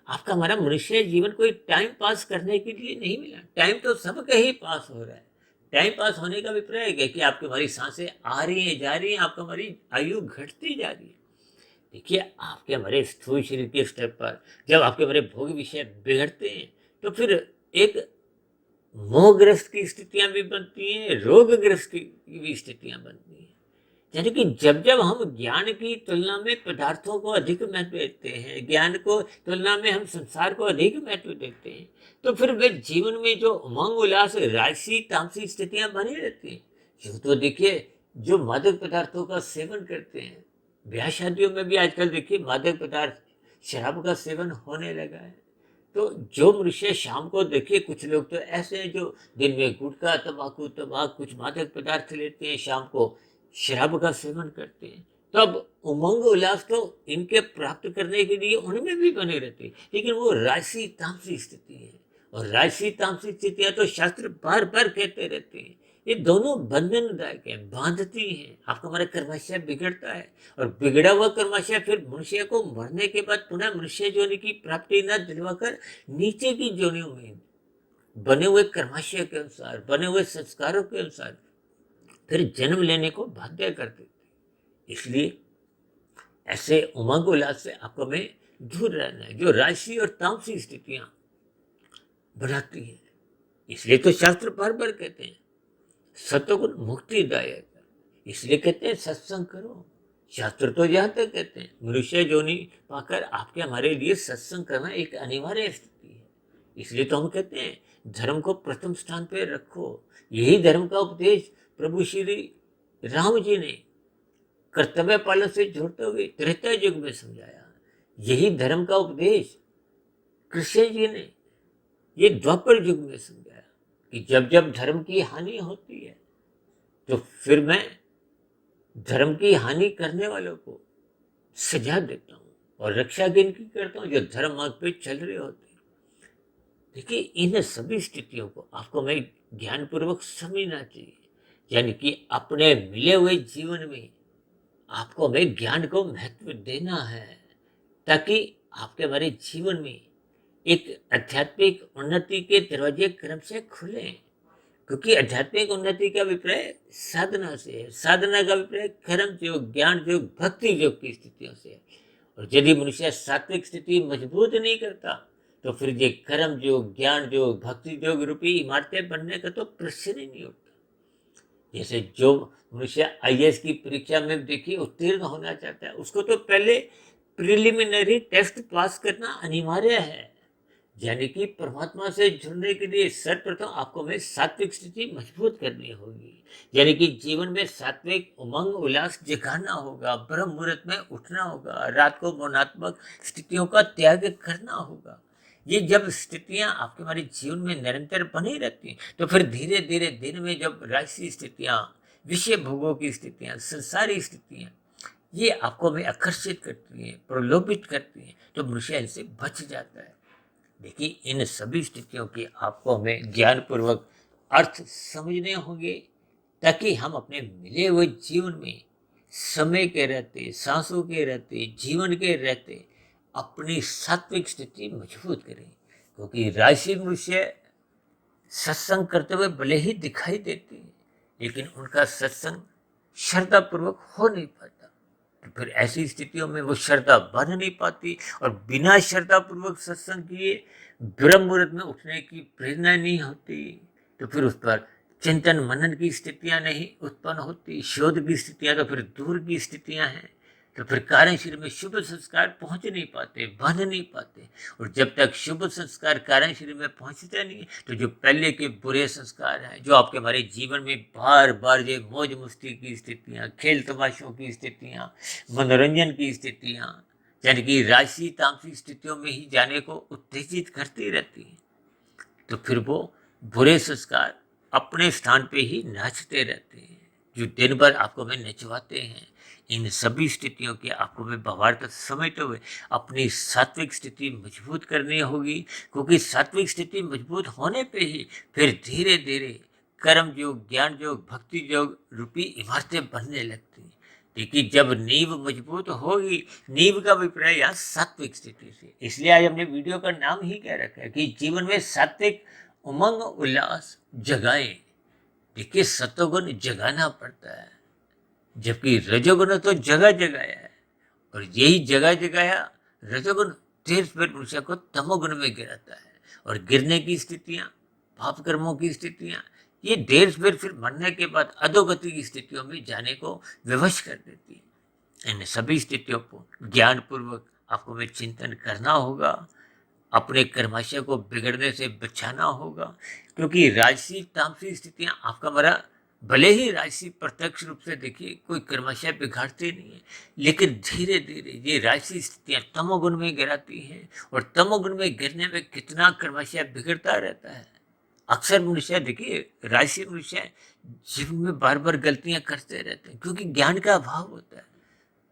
आपका हमारा मनुष्य जीवन कोई टाइम पास करने के लिए नहीं मिला। टाइम तो सबका ही पास हो रहा है। टाइम पास होने का अभिप्राय है कि आपकी हमारी सांसें आ रही हैं, जा रही हैं, आपका हमारी आयु घटती जा रही है। देखिए आपके हमारे स्थूल शरीर के स्तर पर जब आपके हमारे भोग विषय बिगड़ते हैं, तो फिर एक मोहग्रस्त की स्थितियां भी बनती हैं, रोगग्रस्त की भी स्थितियां बनती हैं। यानी कि जब जब हम ज्ञान की तुलना में पदार्थों को अधिक महत्व देते हैं, ज्ञान को तुलना में हम संसार को अधिक महत्व देते हैं, तो फिर वे जीवन में जो उमंग उल्लास राजसी तामसी स्थितियां बनी रहती हैं। यूं तो देखिए जो मादक पदार्थों का सेवन करते हैं, ब्याह शादियों में भी आजकल देखिए मादक पदार्थ शराब का सेवन होने लगा है। तो जो मनुष्य शाम को देखिए, कुछ लोग तो ऐसे हैं जो दिन में गुटखा तंबाकू तमाक कुछ मादक पदार्थ लेते हैं, शाम को शराब का सेवन करते हैं। तो अब उमंग उल्लास तो इनके प्राप्त करने के लिए उनमें भी बने रहते हैं, लेकिन वो राशि तामसी स्थिति है। और राजसी तामसिक स्थितियां तो शास्त्र बार बार कहते रहते हैं, ये दोनों बंधनदायक है, बांधती हैं, आपका हमारा कर्माशय बिगड़ता है। और बिगड़ा हुआ कर्माशय फिर मनुष्य को मरने के बाद पुनः मनुष्य योनि की प्राप्ति न दिलवाकर नीचे की योनियों में बने हुए कर्माशय के अनुसार, बने हुए संस्कारों के अनुसार फिर जन्म लेने को बाध्य कर देते। इसलिए ऐसे उमंग उल्लास से आपको हमें दूर रहना है, जो राशि और तामसिक स्थितियां बनाती है। इसलिए तो शास्त्र बार बार कहते हैं सतोगुण मुक्तिदायक है, इसलिए कहते हैं सत्संग करो। शास्त्र तो यहाँ तक कहते हैं मनुष्य योनि पाकर आपके हमारे लिए सत्संग करना एक अनिवार्य स्थिति है। इसलिए तो हम कहते हैं धर्म को प्रथम स्थान पर रखो। यही धर्म का उपदेश प्रभु श्री राम जी ने कर्तव्य पालन से जोड़ते हुए त्रेता युग में समझाया। यही धर्म का उपदेश कृष्ण जी ने ये द्वापर युग में समझाया कि जब जब धर्म की हानि होती है तो फिर मैं धर्म की हानि करने वालों को सजा देता हूँ और रक्षा इनकी करता हूँ जो धर्म मार्ग पे चल रहे होते हैं। देखिए इन सभी स्थितियों को आपको मैं ज्ञानपूर्वक समझना चाहिए, यानी कि अपने मिले हुए जीवन में आपको हमें ज्ञान को महत्व देना है, ताकि आपके हमारे जीवन में एक आध्यात्मिक उन्नति के दरवाजे क्रम से खुले। क्योंकि आध्यात्मिक उन्नति का अभिप्राय साधना से है, साधना का अभिप्राय कर्म योग, ज्ञान योग, भक्ति योग की स्थितियों से है। और यदि मनुष्य सात्विक स्थिति मजबूत नहीं करता तो फिर ये कर्म योग, ज्ञान योग, भक्ति योग रूपी इमारतें बनने का तो प्रश्न ही नहीं उठता। जैसे जो मनुष्य आईएएस की परीक्षा में देखिए उत्तीर्ण होना चाहता है, उसको तो पहले प्रिलिमिनरी टेस्ट पास करना अनिवार्य है। यानी कि परमात्मा से जुड़ने के लिए सर्वप्रथम आपको में सात्विक स्थिति मजबूत करनी होगी। यानी कि जीवन में सात्विक उमंग उल्लास जगाना होगा, ब्रह्म मुहूर्त में उठना होगा, रात को मौनात्मक स्थितियों का त्याग करना होगा। ये जब स्थितियां आपके हमारे जीवन में निरंतर बनी रहती हैं तो फिर धीरे धीरे दिन में जब राजसी स्थितियां, विषय भोगों की स्थितियां, संसारी स्थितियां ये आपको में आकर्षित करती हैं, प्रलोभित करती हैं, तो मनुष्य इनसे बच जाता है। देखिए इन सभी स्थितियों की आपको हमें ज्ञानपूर्वक अर्थ समझने होंगे, ताकि हम अपने मिले हुए जीवन में समय के रहते, सांसों के रहते, जीवन के रहते अपनी सात्विक स्थिति मजबूत करें। क्योंकि राशि मनुष्य सत्संग करते हुए भले ही दिखाई देते हैं, लेकिन उनका सत्संग श्रद्धापूर्वक हो नहीं पाता। तो फिर ऐसी स्थितियों में वो श्रद्धा बन नहीं पाती और बिना श्रद्धापूर्वक सत्संग किए ब्रह्म मुहूर्त में उठने की प्रेरणा नहीं होती। तो फिर उस पर चिंतन मनन की स्थितियां नहीं उत्पन्न होती, शोध की स्थितियां तो फिर दूर की स्थितियां हैं। तो फिर कार्यशील में शुभ संस्कार पहुंच नहीं पाते, बन नहीं पाते। और जब तक शुभ संस्कार कार्यशील में पहुंचते नहीं तो जो पहले के बुरे संस्कार हैं, जो आपके हमारे जीवन में बार बार ये मौज मस्ती की स्थितियां, खेल तमाशों की स्थितियां, मनोरंजन की स्थितियां, यानी कि राशि तामसिक स्थितियों में ही जाने को उत्तेजित करती रहती है, तो फिर वो बुरे संस्कार अपने स्थान पे ही नाचते रहते हैं, जो दिन भर आपको में नचवाते हैं। इन सभी स्थितियों के आपको में भावार्थ समझते हुए अपनी सात्विक स्थिति मजबूत करनी होगी। क्योंकि सात्विक स्थिति मजबूत होने पे ही फिर धीरे धीरे कर्म योग, ज्ञान योग, भक्ति योग रूपी इमारतें बनने लगती हैं। देखिए जब नींव मजबूत होगी, नींव का अभिप्राय यहाँ सात्विक स्थिति से, इसलिए आज हमने वीडियो का नाम ही क्या रखा है कि जीवन में सात्विक उमंग उल्लास जगाए। देखिए सतोगुण जगाना पड़ता है, जबकि रजोगुण तो जगह जगाया है, और यही जगह जगाया रजोगुण देर पर मनुष्य को तमोगुण में गिराता है। और गिरने की स्थितियां, पाप कर्मों की स्थितियां ये देर फिर मरने के बाद अधोगति की स्थितियों में जाने को विवश कर देती है। इन सभी स्थितियों को ज्ञान पूर्वक आपको में चिंतन करना होगा, अपने कर्माशय को बिगड़ने से बचाना होगा। क्योंकि राजसी तामसिक स्थितियां आपका हमारा भले ही राशि प्रत्यक्ष रूप से देखिए कोई कर्माशय बिगाड़ते नहीं है, लेकिन धीरे धीरे ये राशि स्थितियां तमोगुण में गिराती हैं। और तमोगुण में गिरने में कितना कर्माशय बिगड़ता रहता है। अक्सर मनुष्य देखिए राशि मनुष्य जीवन में बार बार गलतियां करते रहते हैं, क्योंकि ज्ञान का अभाव होता है,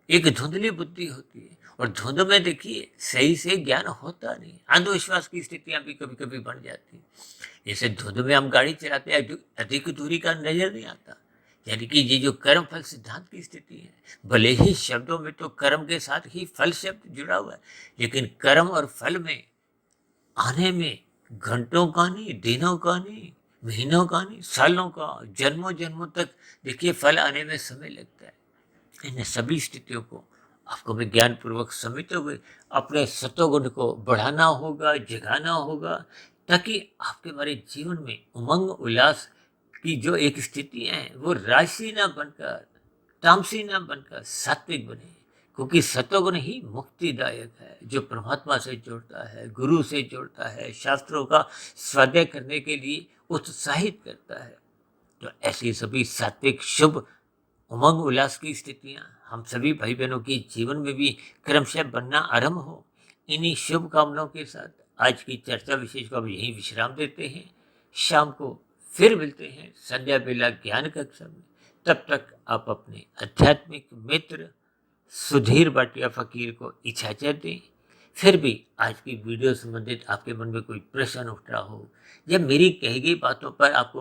एक धुंधली बुद्धि होती है। और धुंध में देखिए सही से ज्ञान होता नहीं, अंधविश्वास की स्थितियां भी कभी कभी बन जाती हैं। जैसे धुंध में हम गाड़ी चलाते हैं, अधिक दूरी का नजर नहीं आता। यानी कि ये जो कर्म फल सिद्धांत की स्थिति है, भले ही शब्दों में तो कर्म के साथ ही फल शब्द जुड़ा हुआ है, लेकिन कर्म और फल में आने में घंटों का नहीं, दिनों का नहीं, महीनों का नहीं, सालों का, जन्मों जन्मों तक देखिए फल आने में समय लगता है। इन सभी स्थितियों को आपको विज्ञान पूर्वक समझते हुए अपने सत्वगुण को बढ़ाना होगा, जगाना होगा, ताकि आपके हमारे जीवन में उमंग उल्लास की जो एक स्थिति है वो राशि ना बनकर, तामसी ना बनकर सात्विक बने। क्योंकि सत्वगुण ही मुक्तिदायक है, जो परमात्मा से जोड़ता है, गुरु से जोड़ता है, शास्त्रों का स्वाध्याय करने के लिए उत्साहित करता है। तो ऐसी सभी सात्विक शुभ उमंग उल्लास की स्थितियां हम सभी भाई बहनों के जीवन में भी क्रमशः बनना आरंभ हो। इन्हीं शुभ कामनाओं के साथ आज की चर्चा विशेष को अब यहीं विश्राम देते हैं। शाम को फिर मिलते हैं संध्या बेला ज्ञान कक्षा में। तब तक आप अपने आध्यात्मिक मित्र सुधीर भाटिया फकीर को इजाजत दें। फिर भी आज की वीडियो संबंधित आपके मन में कोई प्रश्न उठ रहा हो, या मेरी कही गई बातों पर आपको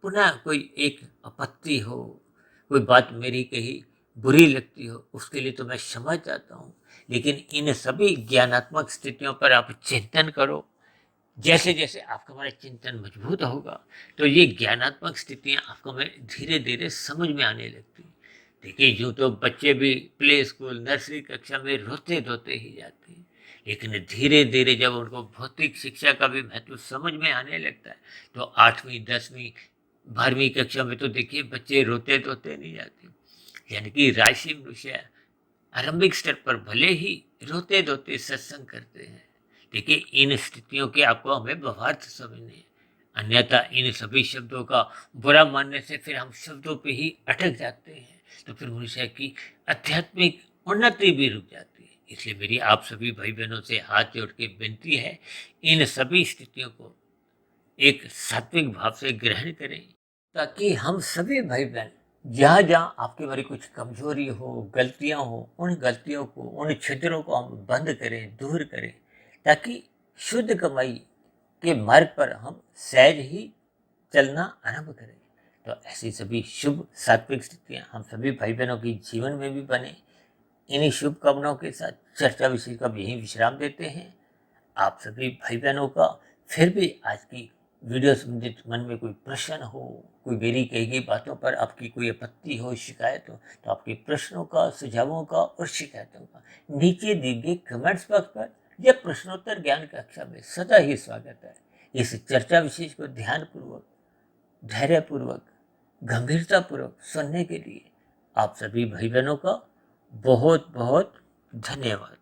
पुनः कोई एक आपत्ति हो, कोई बात मेरी कही बुरी लगती हो, उसके लिए तो मैं क्षमा चाहता हूँ। लेकिन इन सभी ज्ञानात्मक स्थितियों पर आप चिंतन करो। जैसे जैसे आपका हमारा चिंतन मजबूत होगा, तो ये ज्ञानात्मक स्थितियाँ आपको में धीरे धीरे समझ में आने लगती। देखिए, यूँ तो बच्चे भी प्ले स्कूल नर्सरी कक्षा में रोते धोते ही जाते हैं, लेकिन धीरे धीरे जब उनको भौतिक शिक्षा का भी महत्व समझ में आने लगता है, तो 8वीं 10वीं 12वीं कक्षा में तो देखिए बच्चे रोते धोते नहीं जाते। यानी कि राशि मनुष्य आरंभिक स्तर पर भले ही रोते धोते सत्संग करते हैं, देखिए इन स्थितियों के आपको हमें भावार्थ समझने हैं। अन्यथा इन सभी शब्दों का बुरा मानने से फिर हम शब्दों पे ही अटक जाते हैं, तो फिर मनुष्य की आध्यात्मिक उन्नति भी रुक जाती है। इसलिए मेरी आप सभी भाई बहनों से हाथ जोड़ के विनती है, इन सभी स्थितियों को एक सात्विक भाव से ग्रहण करें, ताकि हम सभी भाई बहन जहाँ जहाँ आपकी हमारी कुछ कमजोरी हो, गलतियाँ हो, उन गलतियों को, उन छिद्रों को हम बंद करें, दूर करें, ताकि शुद्ध कमाई के मार्ग पर हम सहज ही चलना आरंभ करें। तो ऐसी सभी शुभ सात्विक स्थितियाँ हम सभी भाई बहनों के जीवन में भी बने। इन्हीं शुभकामनाओं के साथ चर्चा विषय का यहीं विश्राम देते हैं। आप सभी भाई बहनों का फिर भी आज की वीडियो संबंधित मन में कोई प्रश्न हो, कोई मेरी कही गई बातों पर आपकी कोई आपत्ति हो, शिकायत हो, तो आपके प्रश्नों का, सुझावों का और शिकायतों का नीचे दिए गए कमेंट्स बॉक्स पर या प्रश्नोत्तर ज्ञान कक्षा में सदा ही स्वागत है। इस चर्चा विशेष को ध्यानपूर्वक, धैर्यपूर्वक, गंभीरतापूर्वक सुनने के लिए आप सभी भाई बहनों का बहुत बहुत धन्यवाद।